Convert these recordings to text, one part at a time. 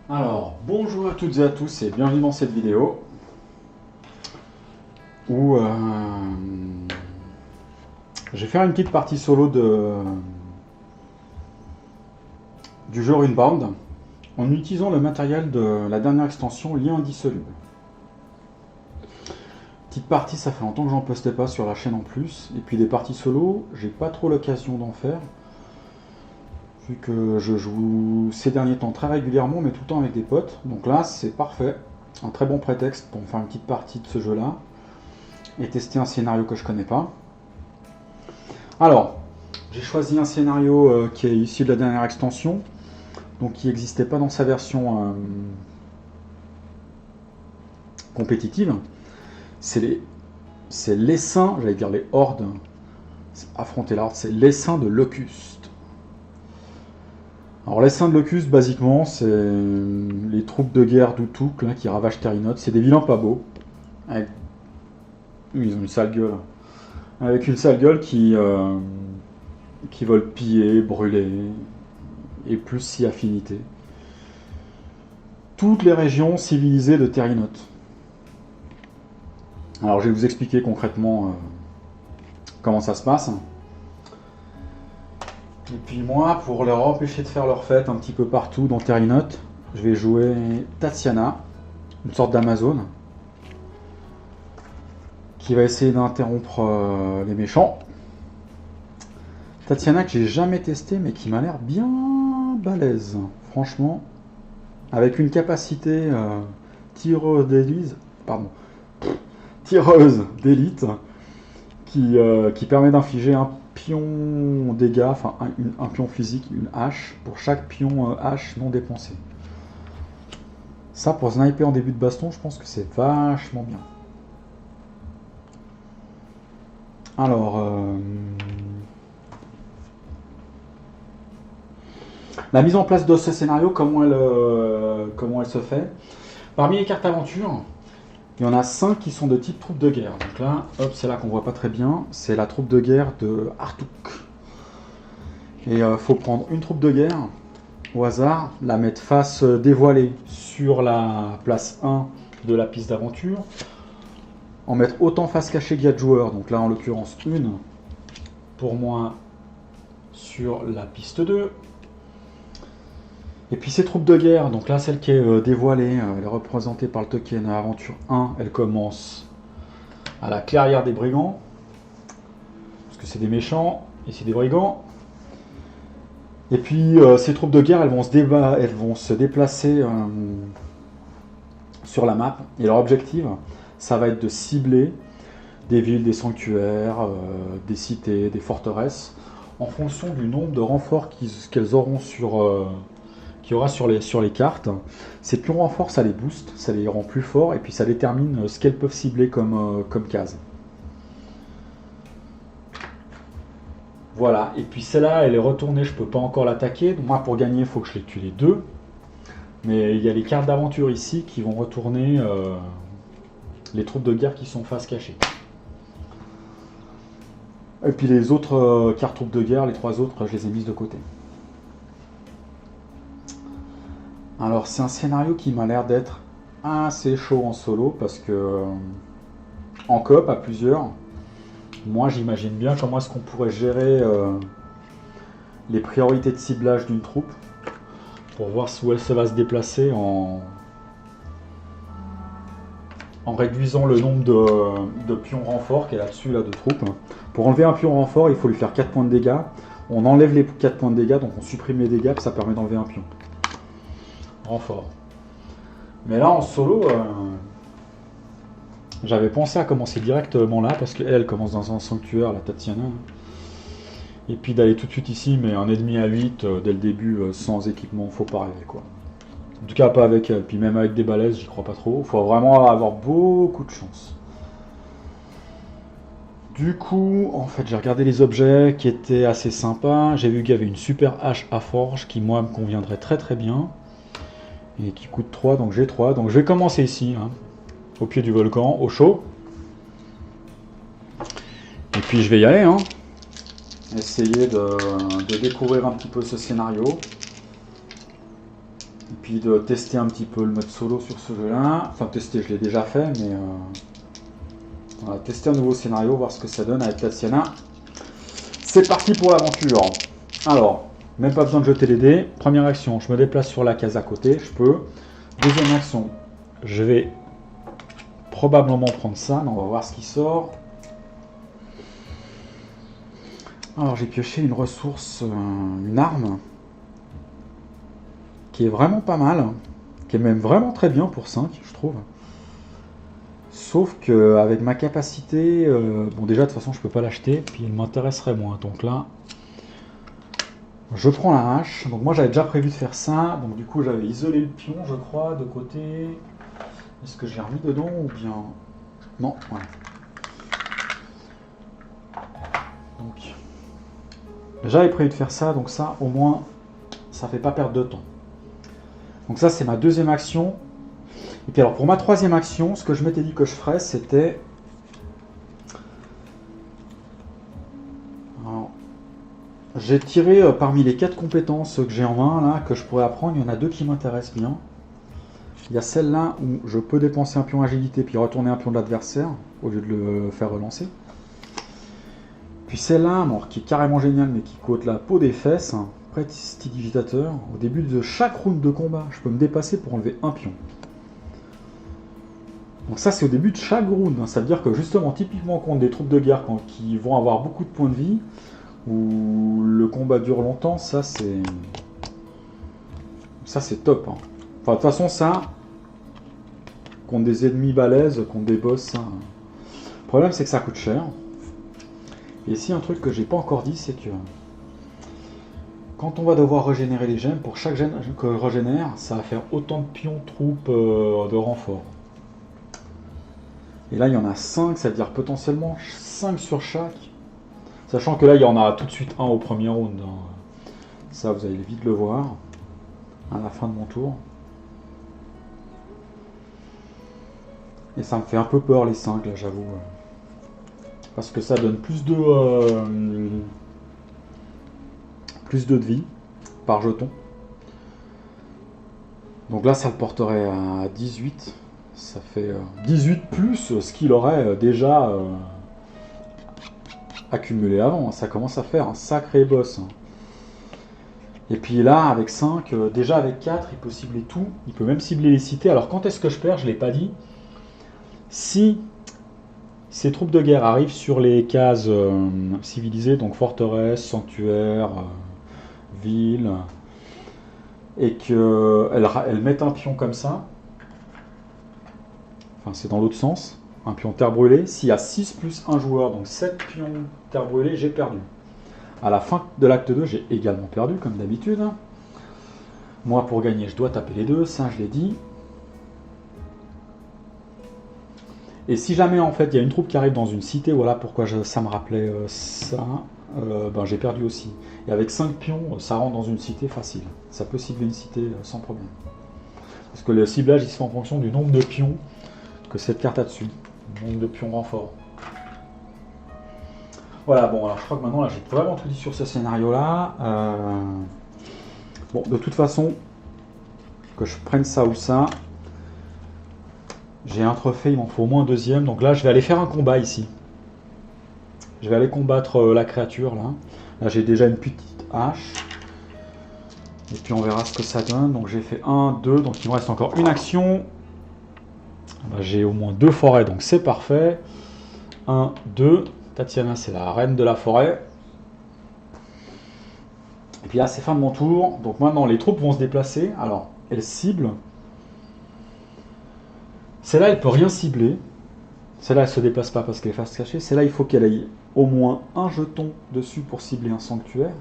Alors, bonjour à toutes et à tous et bienvenue dans cette vidéo où je vais faire une petite partie solo du jeu Runebound en utilisant le matériel de la dernière extension Lien Indissoluble. Petite partie, ça fait longtemps que j'en postais pas sur la chaîne en plus, et puis des parties solo, j'ai pas trop l'occasion d'en faire vu que je joue ces derniers temps très régulièrement mais tout le temps avec des potes, donc là c'est parfait, un très bon prétexte pour me faire une petite partie de ce jeu là et tester un scénario que je connais pas. Alors, j'ai choisi un scénario qui est issu de la dernière extension, donc qui n'existait pas dans sa version compétitive. C'est l'essaim, j'allais dire les hordes, affronter l'horde, c'est l'essaim de Locust. Alors l'essaim de Locust, basiquement, c'est les troupes de guerre d'Utuk là, qui ravagent Terinoth. C'est des vilains pas beaux. Avec... Ils ont une sale gueule. Avec une sale gueule qui veulent piller, brûler, et plus si affinité. Toutes les régions civilisées de Terinoth. Alors je vais vous expliquer concrètement comment ça se passe. Et puis moi, pour leur empêcher de faire leur fête un petit peu partout dans Terinoth, je vais jouer Tatiana, une sorte d'Amazone, qui va essayer d'interrompre les méchants. Tatiana que j'ai jamais testé mais qui m'a l'air bien balèze, franchement, avec une capacité tireuse d'élite qui permet d'infliger un pion dégâts, enfin un pion physique, une hache, pour chaque pion hache non dépensé. Ça, pour sniper en début de baston, je pense que c'est vachement bien. Alors, la mise en place de ce scénario, comment elle se fait? Parmi les cartes aventure, il y en a 5 qui sont de type troupe de guerre. Donc là, hop, c'est là qu'on voit pas très bien. C'est la troupe de guerre de Artuk. Et faut prendre une troupe de guerre au hasard, la mettre face dévoilée sur la place 1 de la piste d'aventure, en mettre autant face cachée qu'il y a de joueurs. Donc là, en l'occurrence, une pour moi sur la piste 2. Et puis ces troupes de guerre, donc là celle qui est dévoilée, elle est représentée par le token aventure 1, elle commence à la clairière des brigands, parce que c'est des méchants et c'est des brigands. Et puis ces troupes de guerre, elles vont se déplacer sur la map, et leur objectif, ça va être de cibler des villes, des sanctuaires, des cités, des forteresses, en fonction du nombre de renforts qu'elles auront qu'il y aura sur les cartes. Ces pions renforts, ça les booste, ça les rend plus forts, et puis ça détermine ce qu'elles peuvent cibler comme case. Voilà, et puis celle-là, elle est retournée, je peux pas encore l'attaquer. Donc moi, pour gagner, il faut que je les tue les deux. Mais il y a les cartes d'aventure ici qui vont retourner les troupes de guerre qui sont face cachée. Et puis les autres cartes troupes de guerre, les 3 autres, je les ai mises de côté. Alors c'est un scénario qui m'a l'air d'être assez chaud en solo parce que en coop à plusieurs, moi j'imagine bien comment est-ce qu'on pourrait gérer les priorités de ciblage d'une troupe pour voir où elle se va se déplacer en réduisant le nombre de pions renforts qui est là-dessus là, de troupes. Pour enlever un pion renfort, il faut lui faire 4 points de dégâts. On enlève les 4 points de dégâts, donc on supprime les dégâts, puis ça permet d'enlever un pion renfort. Mais là en solo, j'avais pensé à commencer directement là, parce qu'elle commence dans un sanctuaire, la Tatiana. Et puis d'aller tout de suite ici, mais un ennemi à 8 dès le début, sans équipement, faut pas rêver quoi. En tout cas pas avec elle, puis même avec des balaises, j'y crois pas trop. Faut vraiment avoir beaucoup de chance. Du coup, en fait, j'ai regardé les objets qui étaient assez sympas. J'ai vu qu'il y avait une super hache à forge qui, moi, me conviendrait très très bien. Et qui coûte 3, donc j'ai 3. Donc je vais commencer ici, hein, au pied du volcan, au chaud. Et puis je vais y aller, hein. Essayer de découvrir un petit peu ce scénario. Et puis de tester un petit peu le mode solo sur ce jeu-là. Enfin, tester, je l'ai déjà fait, mais voilà, tester un nouveau scénario, voir ce que ça donne avec Tatiana. C'est parti pour l'aventure. Alors, même pas besoin de jeter les dés. Première action, je me déplace sur la case à côté, je peux. Deuxième action, je vais probablement prendre ça. On va voir ce qui sort. Alors, j'ai pioché une ressource, une arme, qui est vraiment pas mal, qui est même vraiment très bien pour 5, je trouve. Sauf qu'avec ma capacité, bon déjà de toute façon je peux pas l'acheter, puis il m'intéresserait moins. Donc là, je prends la hache. Donc moi j'avais déjà prévu de faire ça. Donc du coup j'avais isolé le pion, je crois, de côté. Est-ce que j'ai remis dedans ou bien... Non, voilà. Donc j'avais prévu de faire ça, donc ça au moins ça fait pas perdre de temps. Donc ça c'est ma deuxième action. Et puis alors pour ma troisième action, ce que je m'étais dit que je ferais, c'était... J'ai tiré parmi les 4 compétences que j'ai en main, là, que je pourrais apprendre, il y en a 2 qui m'intéressent bien. Il y a celle-là où je peux dépenser un pion agilité puis retourner un pion de l'adversaire, au lieu de le faire relancer. Puis celle-là, qui est carrément géniale, mais qui coûte la peau des fesses, prestidigitateur. Au début de chaque round de combat, je peux me dépasser pour enlever un pion. Donc ça c'est au début de chaque round, ça veut dire que justement typiquement contre des troupes de guerre qui vont avoir beaucoup de points de vie, où le combat dure longtemps, ça c'est top. Enfin de toute façon ça, contre des ennemis balèzes, contre des boss, ça... Le problème c'est que ça coûte cher. Et ici un truc que j'ai pas encore dit, c'est que quand on va devoir régénérer les gemmes, pour chaque gemme que je régénère, ça va faire autant de pions troupes de renfort. Et là, il y en a 5, ça veut dire potentiellement 5 sur chaque. Sachant que là, il y en a tout de suite un au premier round. Ça, vous allez vite le voir. À la fin de mon tour. Et ça me fait un peu peur, les 5, là, j'avoue. Parce que ça donne plus de vie par jeton. Donc là, ça le porterait à 18. Ça fait 18 plus ce qu'il aurait déjà accumulé avant. Ça commence à faire un sacré boss. Et puis là, avec 5, déjà avec 4, il peut cibler tout. Il peut même cibler les cités. Alors quand est-ce que je perds? Je ne l'ai pas dit. Si ces troupes de guerre arrivent sur les cases civilisées, donc forteresse, sanctuaire, ville, et qu'elles mettent un pion comme ça, enfin c'est dans l'autre sens, un pion terre brûlée, s'il y a 6 plus 1 joueur, donc 7 pions terre brûlée, j'ai perdu. À la fin de l'acte 2, j'ai également perdu, comme d'habitude. Moi, pour gagner, je dois taper les 2, ça je l'ai dit. Et si jamais, en fait, il y a une troupe qui arrive dans une cité, voilà pourquoi ça me rappelait ça, ben, j'ai perdu aussi. Et avec 5 pions, ça rentre dans une cité facile. Ça peut cibler une cité sans problème. Parce que le ciblage, il se fait en fonction du nombre de pions que cette carte a dessus. Le nombre de pions renfort. Voilà, bon, alors je crois que maintenant, là, j'ai vraiment tout dit sur ce scénario-là. Bon, de toute façon, que je prenne ça ou ça, j'ai un trophée, il m'en faut au moins un deuxième. Donc là, je vais aller faire un combat ici. Je vais aller combattre la créature, là. Là, j'ai déjà une petite hache. Et puis, on verra ce que ça donne. Donc, j'ai fait 1, 2. Donc, il me reste encore une action. Là, j'ai au moins 2 forêts, donc c'est parfait. 1, 2. Tatiana, c'est la reine de la forêt. Et puis là, c'est fin de mon tour. Donc maintenant, les troupes vont se déplacer. Alors, elles ciblent. Celle-là, elle peut rien cibler. Celle-là, elle se déplace pas parce qu'elle est face cachée. Celle-là, il faut qu'elle ait au moins un jeton dessus pour cibler un sanctuaire.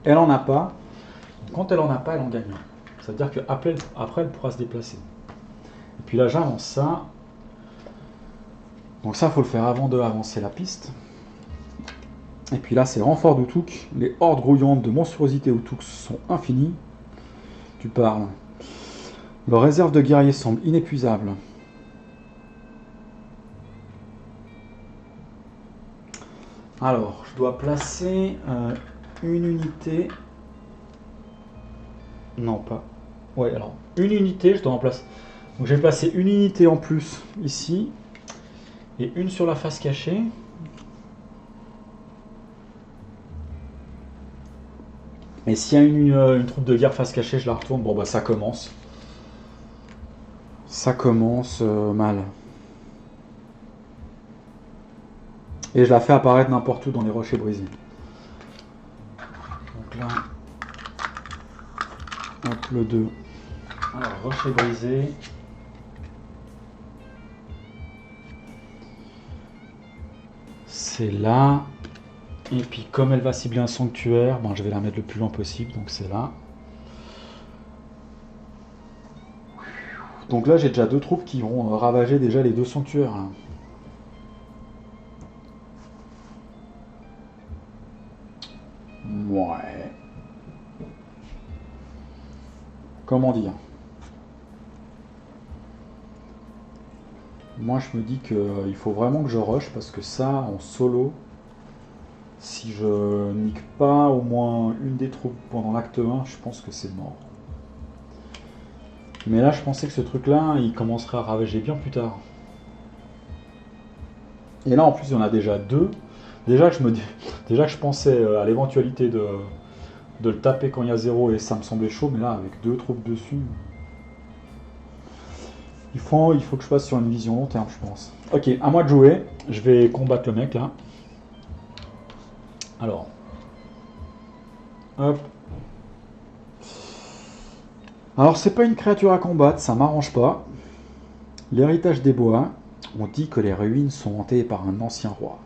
Elle en a pas. Quand elle en a pas, elle en gagne un. C'est-à-dire qu'après, elle pourra se déplacer. Et puis là, j'avance ça. Donc ça, il faut le faire avant de avancer la piste. Et puis là, c'est renfort d'Outouk. Les hordes grouillantes de monstruosités Outouk sont infinies. Tu parles. Leur réserve de guerriers semble inépuisable. Alors, je dois placer une unité. Non, pas. Ouais, alors, une unité, je dois en placer. Donc j'ai placé une unité en plus ici, et une sur la face cachée. Et s'il y a une troupe de guerre face cachée, je la retourne. Bon bah ça commence. Ça commence mal. Et je la fais apparaître n'importe où dans les rochers brisés. Donc là, hop, le 2. Alors, rocher brisé. C'est là. Et puis comme elle va cibler un sanctuaire, ben, je vais la mettre le plus loin possible, donc c'est là. Donc là j'ai déjà deux troupes qui vont ravager déjà les deux sanctuaires. Là. Ouais. Comment dire? Moi je me dis qu'il faut vraiment que je rush parce que ça en solo, si je nique pas au moins une des troupes pendant l'acte 1, je pense que c'est mort. Mais là je pensais que ce truc là il commencerait à ravager bien plus tard. Et là en plus il y en a déjà deux. Déjà que je pensais à l'éventualité de le taper quand il y a 0 et ça me semblait chaud, mais là avec deux troupes dessus. Il faut que je passe sur une vision long terme, je pense. Ok, à moi de jouer. Je vais combattre le mec là. Alors. Hop. Alors c'est pas une créature à combattre, ça m'arrange pas. L'héritage des bois. On dit que les ruines sont hantées par un ancien roi.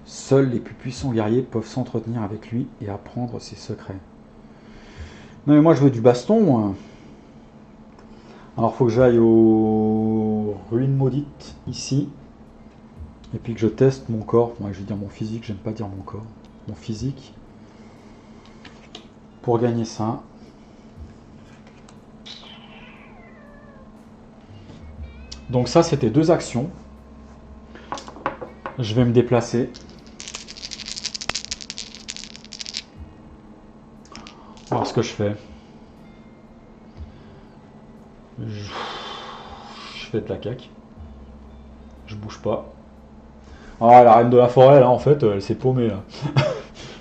Seuls les plus puissants guerriers peuvent s'entretenir avec lui et apprendre ses secrets. Non mais moi je veux du baston, moi. Alors faut que j'aille aux ruines maudites, ici. Et puis que je teste mon corps. Moi je vais dire mon physique, j'aime pas dire mon corps. Mon physique. Pour gagner ça. Donc ça c'était deux actions. Je vais me déplacer. On va voir ce que je fais. Je fais de la caque. Je bouge pas. Ah, la reine de la forêt, là, en fait, elle s'est paumée, là.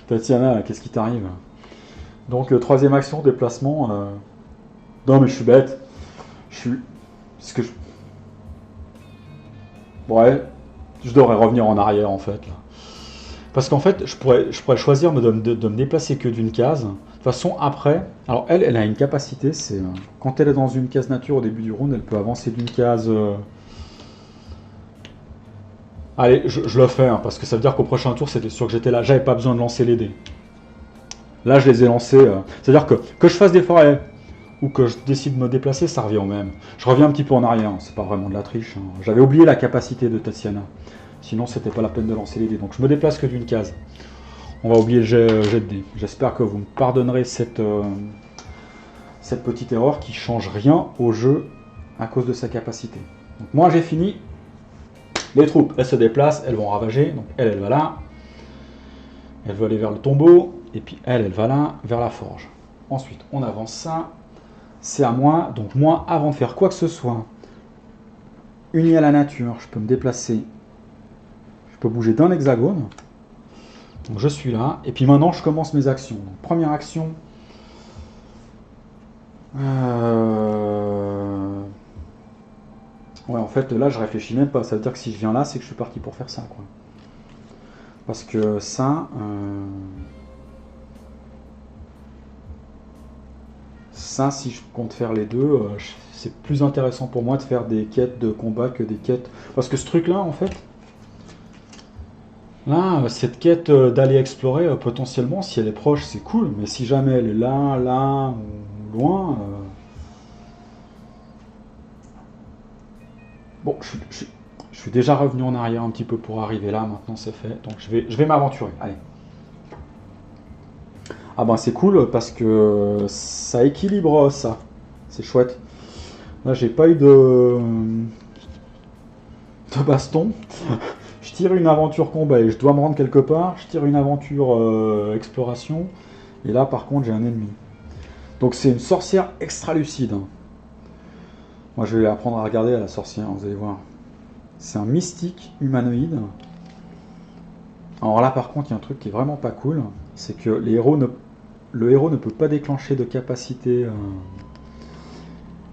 Tatiana, qu'est-ce qui t'arrive? Donc, troisième action, déplacement. Non, mais je suis bête. Je suis... Ce que je... Ouais, je devrais revenir en arrière, en fait, là. Parce qu'en fait, je pourrais choisir de me déplacer que d'une case. De toute façon, après... Alors, elle a une capacité, c'est... quand elle est dans une case nature au début du round, elle peut avancer d'une case... Allez, je le fais, hein, parce que ça veut dire qu'au prochain tour, c'était sûr que j'étais là. J'avais pas besoin de lancer les dés. Là, je les ai lancés. C'est-à-dire que je fasse des forêts ou que je décide de me déplacer, ça revient au même. Je reviens un petit peu en arrière. C'est pas vraiment de la triche. Hein. J'avais oublié la capacité de Tatiana. Sinon, c'était pas la peine de lancer les dés. Donc, je me déplace que d'une case. On va oublier le jet de dés. J'espère que vous me pardonnerez cette petite erreur qui change rien au jeu à cause de sa capacité. Donc, moi, j'ai fini. Les troupes, elles se déplacent, elles vont ravager. Donc elle va là. Elle veut aller vers le tombeau. Et puis elle va là, vers la forge. Ensuite, on avance ça. C'est à moi. Donc moi, avant de faire quoi que ce soit, uni à la nature, je peux me déplacer. Je peux bouger d'un hexagone. Donc je suis là. Et puis maintenant, je commence mes actions. Donc, première action. Ouais, en fait, là, je réfléchis même pas. Ça veut dire que si je viens là, c'est que je suis parti pour faire ça, quoi. Parce que ça... Ça, si je compte faire les deux, c'est plus intéressant pour moi de faire des quêtes de combat que des quêtes... Parce que ce truc-là, en fait... Là, cette quête d'aller explorer, potentiellement, si elle est proche, c'est cool. Mais si jamais elle est là, là, ou loin... Bon, je suis déjà revenu en arrière un petit peu pour arriver là, maintenant c'est fait. Donc je vais m'aventurer, allez. Ah ben c'est cool parce que ça équilibre ça. C'est chouette. Là j'ai pas eu de baston. Je tire une aventure combat et je dois me rendre quelque part. Je tire une aventure exploration. Et là par contre j'ai un ennemi. Donc c'est une sorcière extra lucide. Moi je vais apprendre à regarder à la sorcière, vous allez voir. C'est un mystique humanoïde. Alors là par contre il y a un truc qui est vraiment pas cool, c'est que le héros ne peut pas déclencher de capacité.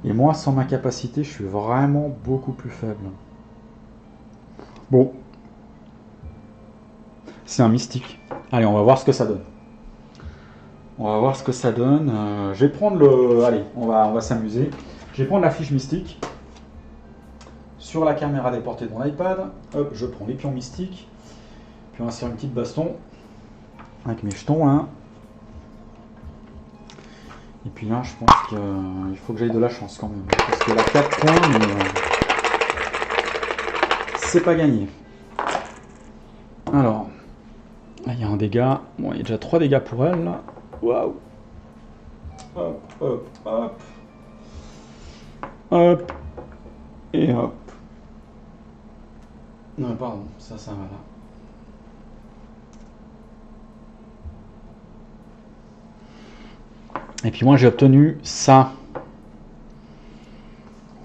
Et moi sans ma capacité je suis vraiment beaucoup plus faible. Bon. C'est un mystique. Allez, on va voir ce que ça donne. On va voir ce que ça donne. Je vais prendre le... Allez, on va s'amuser. Je vais prendre la fiche mystique. Sur la caméra déportée de mon iPad. Hop, je prends les pions mystiques. Puis on va se faire une petite baston. Avec mes jetons, là. Et puis là, je pense qu'il faut que j'aille de la chance quand même. Parce que la 4 points, mais... c'est pas gagné. Alors... Là, il y a un dégât. Bon, il y a déjà 3 dégâts pour elle, là. Waouh. Hop, hop, hop. Hop. Et hop. Non, pardon, ça va là. Et puis moi, j'ai obtenu ça.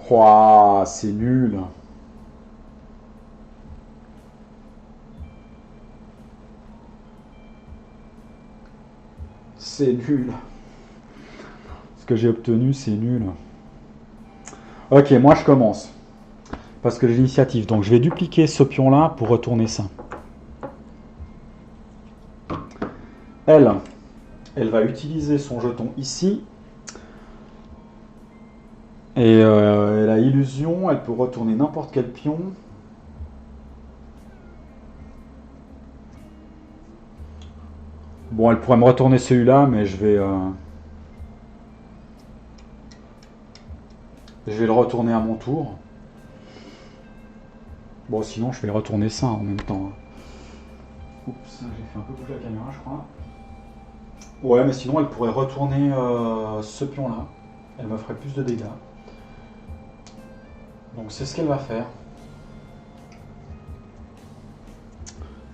Waouh, c'est nul. C'est nul. Ce que j'ai obtenu, c'est nul. Ok, moi je commence. Parce que j'ai l'initiative. Donc je vais dupliquer ce pion-là pour retourner ça. Elle va utiliser son jeton ici. Et elle a illusion. Elle peut retourner n'importe quel pion. Bon, elle pourrait me retourner celui-là, mais je vais le retourner à mon tour. Bon, sinon, je vais retourner ça en même temps. Oups, j'ai fait un peu bouger la caméra, je crois. Ouais, mais sinon, elle pourrait retourner ce pion-là. Elle me ferait plus de dégâts. Donc, c'est ce qu'elle va faire.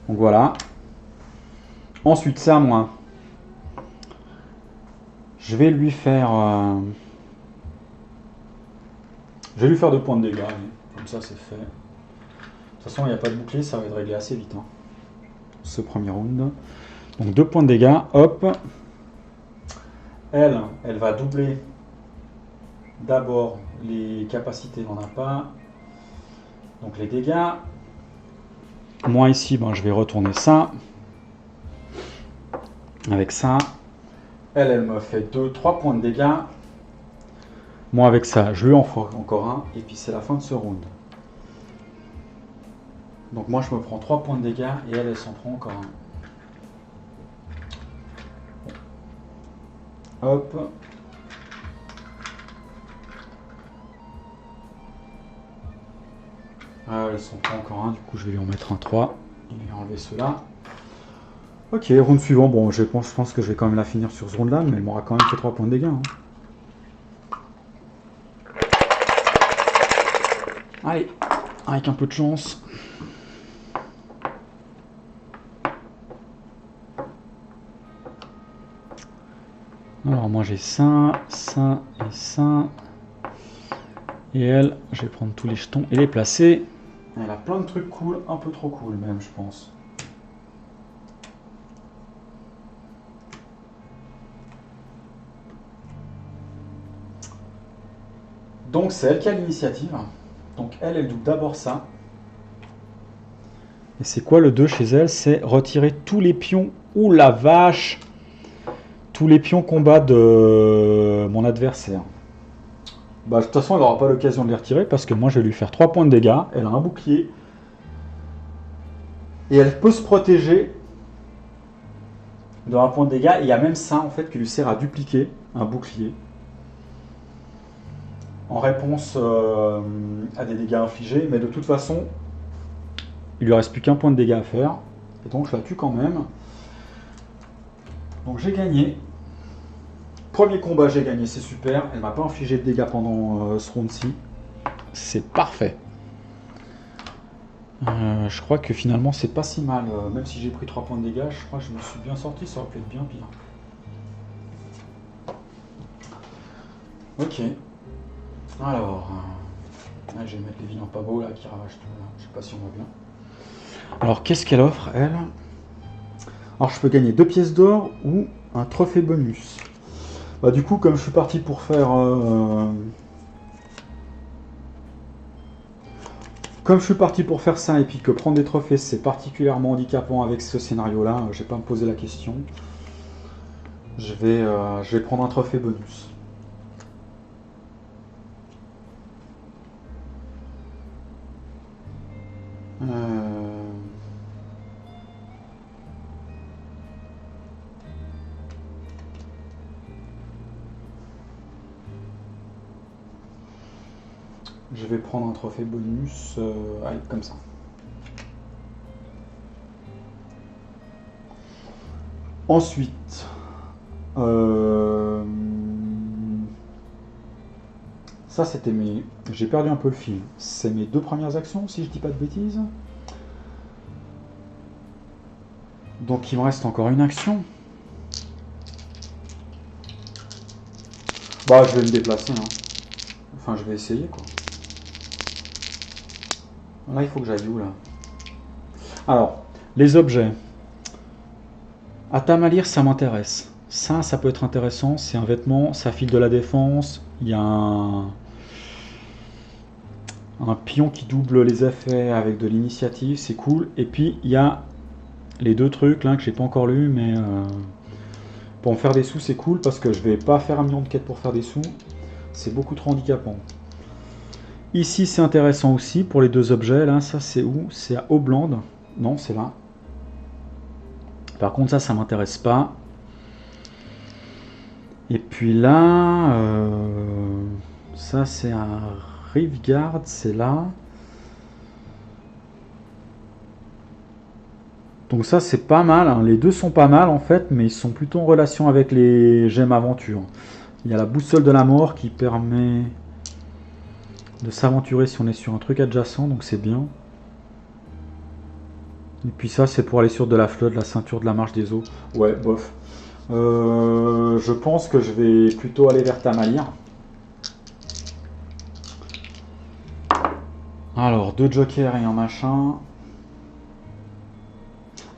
Donc, voilà. Ensuite, c'est à moi. Je vais lui faire... Je vais lui faire 2 points de dégâts. Comme ça, c'est fait. De toute façon, il n'y a pas de bouclier, ça va être réglé assez vite. Hein. Ce premier round. Donc 2 points de dégâts. Hop. Elle va doubler d'abord les capacités, on n'en a pas. Donc les dégâts. Moi ici, ben, je vais retourner ça. Avec ça. Elle me fait 3 points de dégâts. Moi avec ça, je lui en ferai encore un. Et puis c'est la fin de ce round. Donc moi je me prends 3 points de dégâts et elle s'en prend encore un. Hop. Elle s'en prend encore un, du coup je vais lui en mettre un 3. Il va enlever ceux-là. Ok, round suivant, bon je pense que je vais quand même la finir sur ce round là, mais elle m'aura quand même fait 3 points de dégâts. Hein. Allez, avec un peu de chance. Alors moi j'ai ça, ça et ça. Et elle, je vais prendre tous les jetons et les placer. Elle a plein de trucs cool, un peu trop cool même je pense. Donc c'est elle qui a l'initiative. Donc elle double d'abord ça. Et c'est quoi le 2 chez elle? C'est retirer tous les pions. Ouh la vache! Tous les pions combat de mon adversaire. Bah, de toute façon, elle n'aura pas l'occasion de les retirer parce que moi, je vais lui faire 3 points de dégâts. Elle a un bouclier. Et elle peut se protéger de 1 point de dégâts. Et il y a même ça, en fait, qui lui sert à dupliquer un bouclier. En réponse à des dégâts infligés. Mais de toute façon, il lui reste plus qu'un point de dégâts à faire. Et donc, je la tue quand même. Donc, j'ai gagné. Premier combat, j'ai gagné, c'est super. Elle m'a pas infligé de dégâts pendant ce round-ci. C'est parfait. Je crois que finalement, c'est pas si mal. Même si j'ai pris 3 points de dégâts, je crois que je me suis bien sorti. Ça aurait pu être bien pire. Ok. Alors, là, je vais mettre les vilains pas beaux là qui ravagent tout. Là. Je sais pas si on voit bien. Alors, qu'est-ce qu'elle offre, elle? Alors, je peux gagner 2 pièces d'or ou un trophée bonus. Bah, du coup, comme je suis parti pour faire... Comme je suis parti pour faire ça et puis que prendre des trophées c'est particulièrement handicapant avec ce scénario-là, je vais pas me poser la question. Je vais prendre un trophée bonus. Je vais prendre un trophée bonus, allez, comme ça. Ensuite, ça c'était mes... J'ai perdu un peu le fil. C'est mes 2 premières actions, si je dis pas de bêtises. Donc il me reste encore une action. Bah je vais me déplacer, hein. Enfin je vais essayer quoi. Là il faut que j'aille où là? Alors, les objets. Atamalire, ça m'intéresse. Ça peut être intéressant. C'est un vêtement, ça file de la défense. Il y a un pion qui double les effets avec de l'initiative, c'est cool. Et puis il y a les 2 trucs là que j'ai pas encore lu, mais pour me faire des sous c'est cool parce que je vais pas faire 1 million de quêtes pour faire des sous. C'est beaucoup trop handicapant. Ici c'est intéressant aussi pour les 2 objets là. Ça c'est où? C'est à Obland. Non, c'est là. Par contre ça m'intéresse pas. Et puis là, ça c'est à Riveguard, c'est là. Donc ça c'est pas mal, hein. Les 2 sont pas mal en fait, mais ils sont plutôt en relation avec les gemmes aventure. Il y a la boussole de la mort qui permet de s'aventurer si on est sur un truc adjacent, donc c'est bien. Et puis ça c'est pour aller sur de la flotte, la ceinture de la marche des eaux. Ouais, bof. Je pense que je vais plutôt aller vers Tamalir. Alors, 2 jokers et un machin.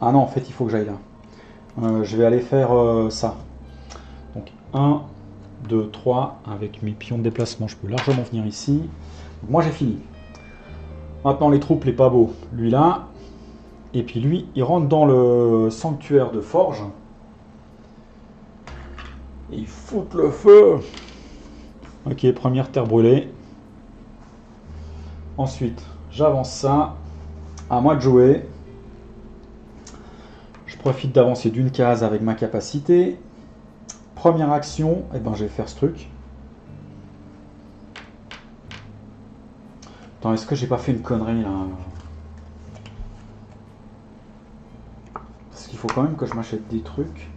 Ah non, en fait, il faut que j'aille là. Je vais aller faire ça. Donc, 1, 2, 3. Avec mes pions de déplacement, je peux largement venir ici. Donc, moi, j'ai fini. Maintenant, les troupes, les pas beaux. Lui là. Et puis lui, il rentre dans le sanctuaire de forge. Et il fout le feu. Ok, première terre brûlée. Ensuite, j'avance ça. À moi de jouer. Je profite d'avancer d'une case avec ma capacité. Première action, et ben je vais faire ce truc. Attends, est-ce que j'ai pas fait une connerie là? Parce qu'il faut quand même que je m'achète des trucs.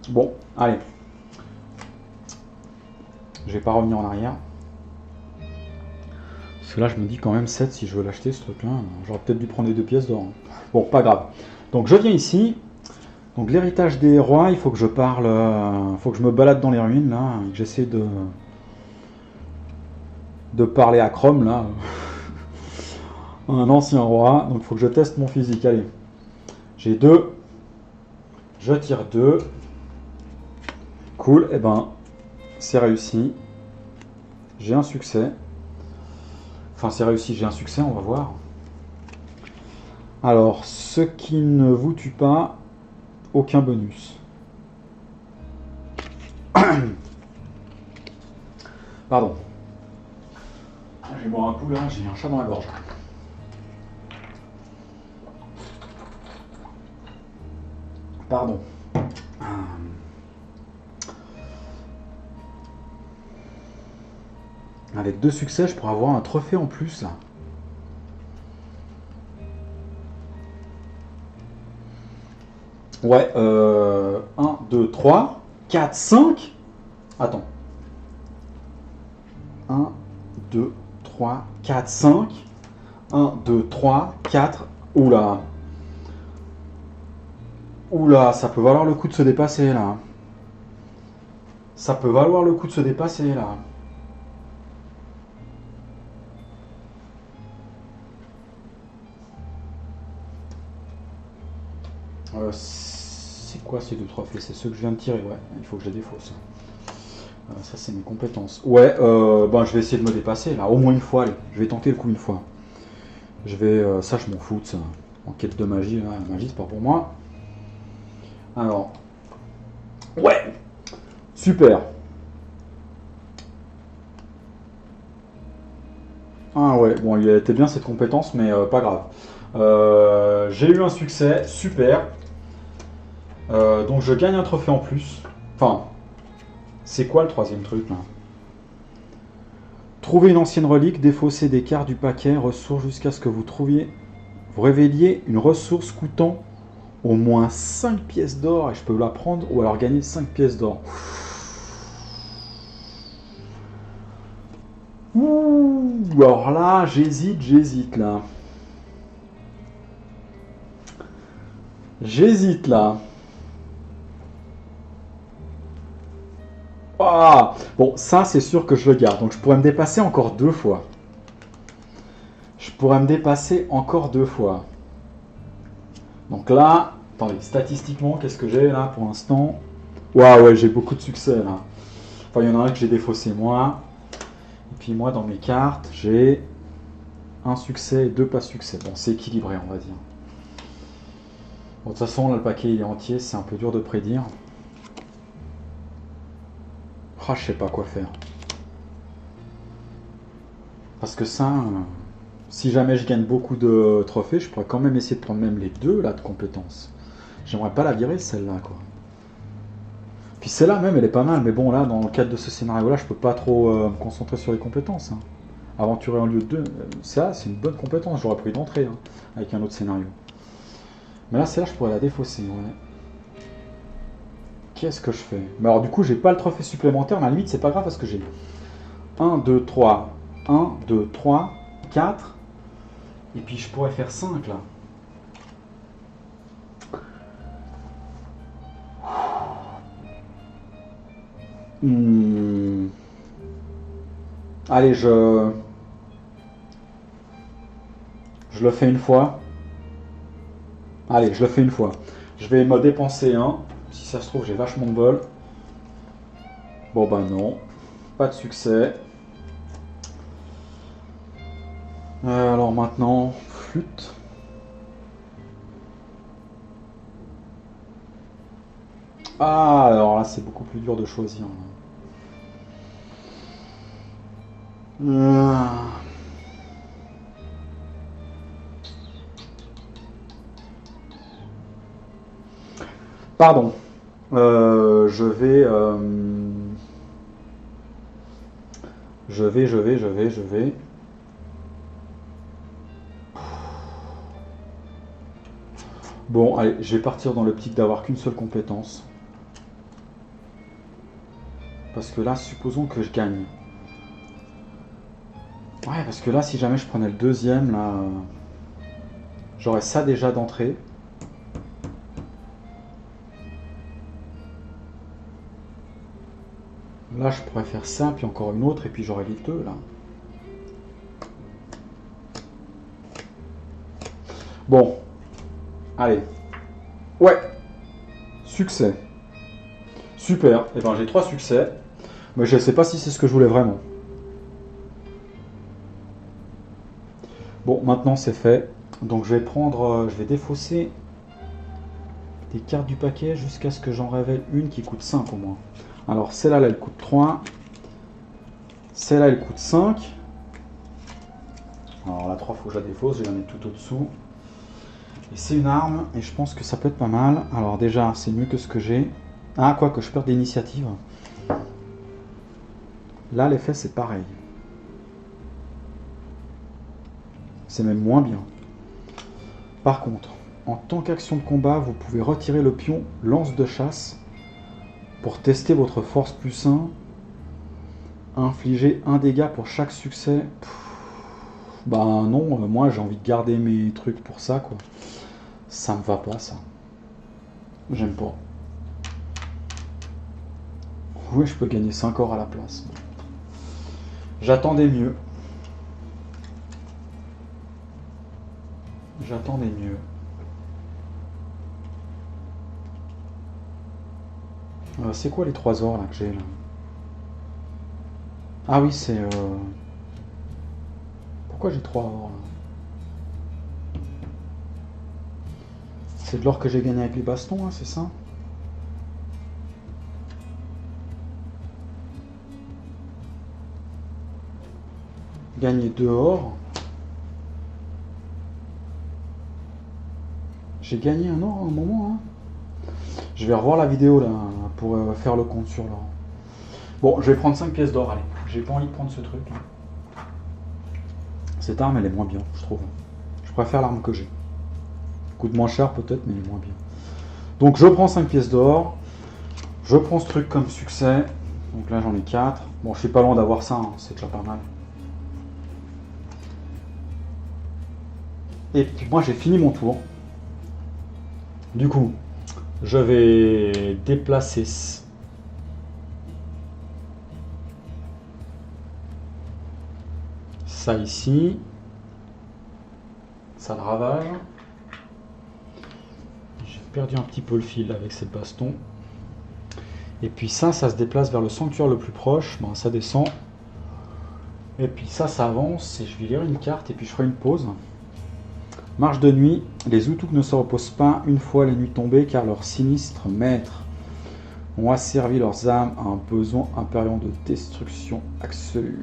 Bon, allez. Je vais pas revenir en arrière. Parce que là, je me dis quand même 7 si je veux l'acheter ce truc-là. J'aurais peut-être dû prendre les 2 pièces d'or. Bon, pas grave. Donc je viens ici. Donc l'héritage des rois, il faut que je parle. Il faut que je me balade dans les ruines là. Et que j'essaie de parler à Chrome là. Un ancien roi. Donc il faut que je teste mon physique. Allez. J'ai 2. Je tire 2. Cool. Et ben, c'est réussi. J'ai un succès. Enfin, c'est réussi, j'ai un succès, on va voir. Alors, ce qui ne vous tue pas, aucun bonus. Pardon. Je vais boire un coup là, j'ai un chat dans la gorge. Pardon. Avec 2 succès, je pourrais avoir un trophée en plus. Ouais, 1, 2, 3, 4, 5. Attends. 1, 2, 3, 4, 5. 1, 2, 3, 4. Oula. Oula, ça peut valoir le coup de se dépasser là. Ça peut valoir le coup de se dépasser là. C'est quoi ces deux trophées? C'est ceux que je viens de tirer, ouais. Il faut que je les défausse. Ça, c'est mes compétences. Ouais, ben, je vais essayer de me dépasser là. Au moins une fois, allez. Je vais tenter le coup une fois. Je vais. Ça, je m'en fous de ça. En quête de magie, là. La magie, c'est pas pour moi. Alors. Ouais! Super! Ah ouais, bon, il était bien cette compétence, mais pas grave. J'ai eu un succès, super. Donc je gagne un trophée en plus. Enfin, c'est quoi le troisième truc là? Trouver une ancienne relique, défausser des cartes du paquet, ressources jusqu'à ce que vous révéliez une ressource coûtant au moins 5 pièces d'or et je peux la prendre ou alors gagner 5 pièces d'or. Ouh, alors là, j'hésite là. J'hésite là. Ah, bon, ça c'est sûr que je le garde. Donc je pourrais me dépasser encore 2 fois. Je pourrais me dépasser encore 2 fois. Donc là, attendez, statistiquement, qu'est-ce que j'ai là pour l'instant? Waouh, ouais, j'ai beaucoup de succès là. Enfin, il y en a un que j'ai défaussé moi. Et puis moi, dans mes cartes, j'ai un succès et 2 pas succès. Bon, c'est équilibré, on va dire. Bon, de toute façon, là, le paquet il est entier, c'est un peu dur de prédire. Ah, je sais pas quoi faire. Parce que ça, si jamais je gagne beaucoup de trophées, je pourrais quand même essayer de prendre même les 2 là de compétences. J'aimerais pas la virer celle-là quoi. Puis celle-là même elle est pas mal, mais bon là dans le cadre de ce scénario-là, je peux pas trop me concentrer sur les compétences. Hein. Aventurer en lieu de 2, ça c'est une bonne compétence, j'aurais pris d'entrée hein, avec un autre scénario. Mais là celle-là je pourrais la défausser, ouais. Qu'est-ce que je fais? Mais alors du coup j'ai pas le trophée supplémentaire, mais à la limite c'est pas grave parce que j'ai 1, 2, 3, 1, 2, 3, 4. Et puis je pourrais faire 5 là. Hmm. Allez, je le fais une fois. Allez, je le fais une fois. Je vais me dépenser un. Si ça se trouve, j'ai vachement de bol. Bon bah non. Pas de succès. Alors maintenant, flûte. Ah, alors là, c'est beaucoup plus dur de choisir. Ah. Pardon. Je vais. Je vais. Bon, allez, je vais partir dans l'optique d'avoir qu'une seule compétence. Parce que là, supposons que je gagne. Ouais, parce que là, si jamais je prenais le deuxième, là, j'aurais ça déjà d'entrée. Là, je pourrais faire ça, puis encore une autre, et puis j'aurais les deux, là. Bon. Allez. Ouais. Succès. Super. Et ben, j'ai 3 succès. Mais je ne sais pas si c'est ce que je voulais vraiment. Bon, maintenant c'est fait. Donc je vais prendre, je vais défausser des cartes du paquet jusqu'à ce que j'en révèle une qui coûte 5 au moins. Alors celle-là, elle coûte 3. Celle-là, elle coûte 5. Alors la 3, il faut que je la défausse, je vais la mettre tout au-dessous. Et c'est une arme, et je pense que ça peut être pas mal. Alors déjà, c'est mieux que ce que j'ai. Ah, quoi que je perds d'initiative. Là, l'effet, c'est pareil. C'est même moins bien. Par contre, en tant qu'action de combat, vous pouvez retirer le pion lance de chasse pour tester votre force plus 1. Infliger un dégât pour chaque succès. Bah non, moi j'ai envie de garder mes trucs pour ça quoi. Ça me va pas ça. J'aime pas. Oui, je peux gagner 5 or à la place. J'attendais mieux. J'attendais mieux. C'est quoi les 3 ors là que j'ai là? Ah oui, c'est... Pourquoi j'ai 3 ors là? C'est de l'or que j'ai gagné avec les bastons, hein, c'est ça? Gagner 2 or. J'ai gagné un or à un moment, hein. Je vais revoir la vidéo là pour faire le compte sur l'or. Bon, je vais prendre 5 pièces d'or, allez. J'ai pas envie de prendre ce truc. Là. Cette arme, elle est moins bien, je trouve. Je préfère l'arme que j'ai. Coûte moins cher peut-être, mais elle est moins bien. Donc je prends 5 pièces d'or. Je prends ce truc comme succès. Donc là, j'en ai 4. Bon, je suis pas loin d'avoir ça, hein. C'est déjà pas mal. Et puis moi, j'ai fini mon tour. Du coup, je vais déplacer ça ici. Ça le ravage. J'ai perdu un petit peu le fil avec ces bastons. Et puis ça se déplace vers le sanctuaire le plus proche. Bon, ça descend. Et puis ça avance. Et je vais lire une carte et puis je ferai une pause. Marche de nuit, les Utuk ne se reposent pas une fois les nuits tombées, car leurs sinistres maîtres ont asservi leurs âmes à un besoin impérieux de destruction absolue.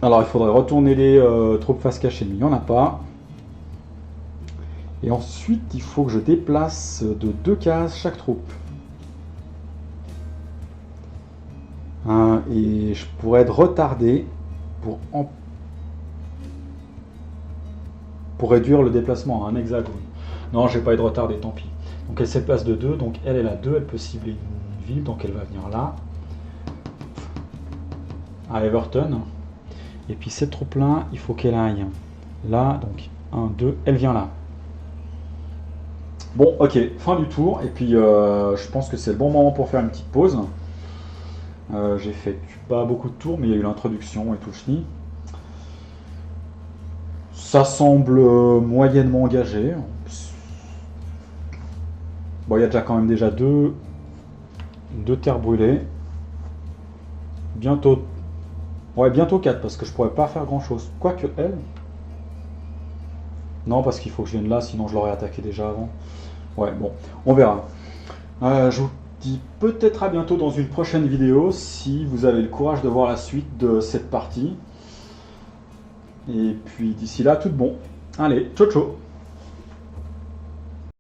Alors il faudrait retourner les troupes face cachée, mais il n'y en a pas. Et ensuite, il faut que je déplace de 2 cases chaque troupe. Et je pourrais être retardé pour réduire le déplacement à un hexagone. Non, je vais pas être retardé, tant pis. Donc elle se déplace de 2, donc elle a 2, elle peut cibler une ville, donc elle va venir là, à Everton. Et puis cette troupe-là, il faut qu'elle aille là, donc 1, 2, elle vient là. Bon, ok, fin du tour, et puis je pense que c'est le bon moment pour faire une petite pause. J'ai fait pas beaucoup de tours, mais il y a eu l'introduction et tout chenille. Ça semble moyennement engagé. Bon, il y a déjà quand même déjà deux terres brûlées. Bientôt. Ouais, bientôt 4 parce que je pourrais pas faire grand chose. Quoique elle. Non, parce qu'il faut que je vienne là, sinon je l'aurais attaqué déjà avant. Ouais, bon, on verra. Je vous dis peut-être à bientôt dans une prochaine vidéo si vous avez le courage de voir la suite de cette partie. Et puis d'ici là, tout bon. Allez, ciao ciao.